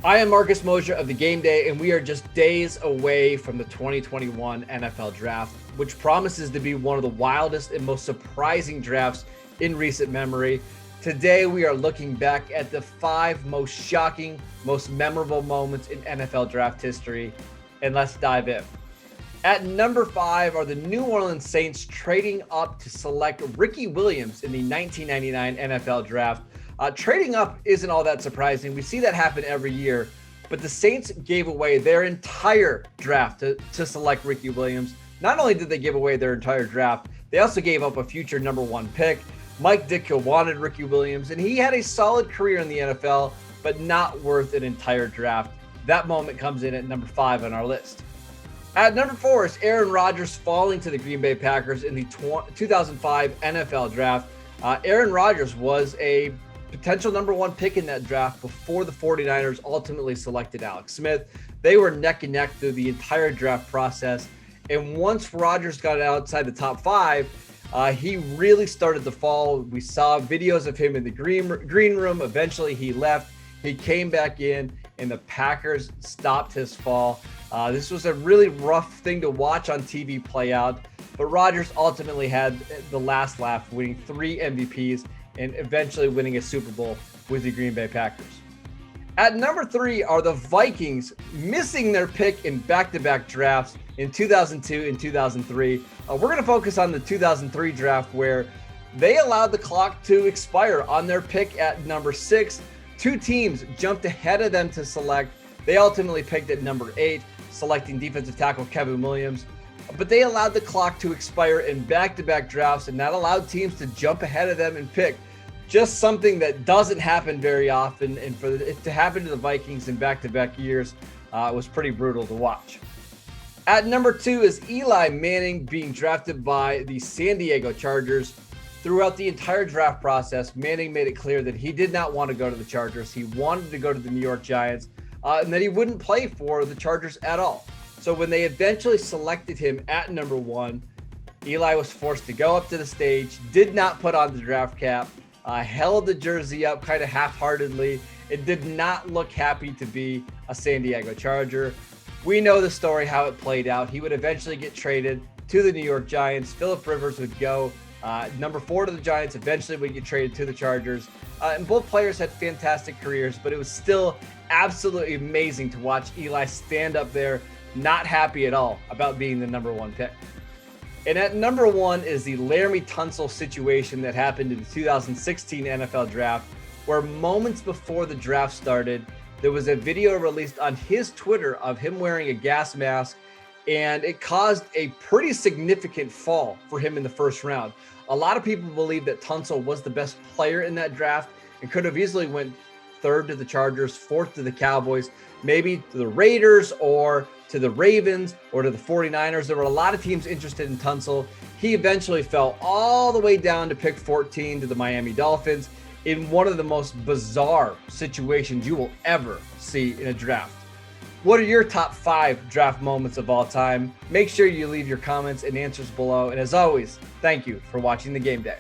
I am Marcus Mosher of the Game Day, and we are just days away from the 2021 NFL Draft, which promises to be one of the wildest and most surprising drafts in recent memory. Today, we are looking back at the 5 most shocking, most memorable moments in NFL draft history, and let's dive in. At number 5 are the New Orleans Saints trading up to select Rickey Williams in the 1999 NFL Draft. Trading up isn't all that surprising. We see that happen every year, but the Saints gave away their entire draft to select Rickey Williams. Not only did they give away their entire draft, they also gave up a future number 1 pick. Mike Ditka wanted Rickey Williams, and he had a solid career in the NFL, but not worth an entire draft. That moment comes in at number 5 on our list. At number 4 is Aaron Rodgers falling to the Green Bay Packers in the 2005 NFL Draft. Aaron Rodgers was a potential number 1 pick in that draft before the 49ers ultimately selected Alex Smith. They were neck and neck through the entire draft process. And once Rodgers got outside the top 5, he really started to fall. We saw videos of him in the green room. Eventually he left. He came back in, and the Packers stopped his fall. This was a really rough thing to watch on TV play out, but Rodgers ultimately had the last laugh, winning 3 MVPs and eventually winning a Super Bowl with the Green Bay Packers. At number 3 are the Vikings, missing their pick in back-to-back drafts in 2002 and 2003. We're going to focus on the 2003 draft, where they allowed the clock to expire on their pick at number 6. 2 teams jumped ahead of them to select. They ultimately picked at number 8, selecting defensive tackle Kevin Williams. But they allowed the clock to expire in back-to-back drafts, and that allowed teams to jump ahead of them and pick. Just something that doesn't happen very often, and for it to happen to the Vikings in back-to-back years was pretty brutal to watch. At number 2 is Eli Manning being drafted by the San Diego Chargers. Throughout the entire draft process, Manning made it clear that he did not want to go to the Chargers. He wanted to go to the New York Giants, and that he wouldn't play for the Chargers at all. So when they eventually selected him at number 1, Eli was forced to go up to the stage, did not put on the draft cap, held the jersey up kind of half-heartedly. It did not look happy to be a San Diego Charger. We know the story, how it played out. He would eventually get traded to the New York Giants. Phillip Rivers would go number 4 to the Giants, eventually would get traded to the Chargers. And both players had fantastic careers, but it was still absolutely amazing to watch Eli stand up there, not happy at all about being the number 1 pick. And at number 1 is the Laremy Tunsil situation that happened in the 2016 NFL Draft, where moments before the draft started, there was a video released on his Twitter of him wearing a gas mask, and it caused a pretty significant fall for him in the first round. A lot of people believe that Tunsil was the best player in that draft and could have easily went 3rd to the Chargers, 4th to the Cowboys, maybe to the Raiders or to the Ravens or to the 49ers. There were a lot of teams interested in Tunsil. He eventually fell all the way down to pick 14 to the Miami Dolphins in one of the most bizarre situations you will ever see in a draft. What are your top 5 draft moments of all time? Make sure you leave your comments and answers below. And as always, thank you for watching the Game Day.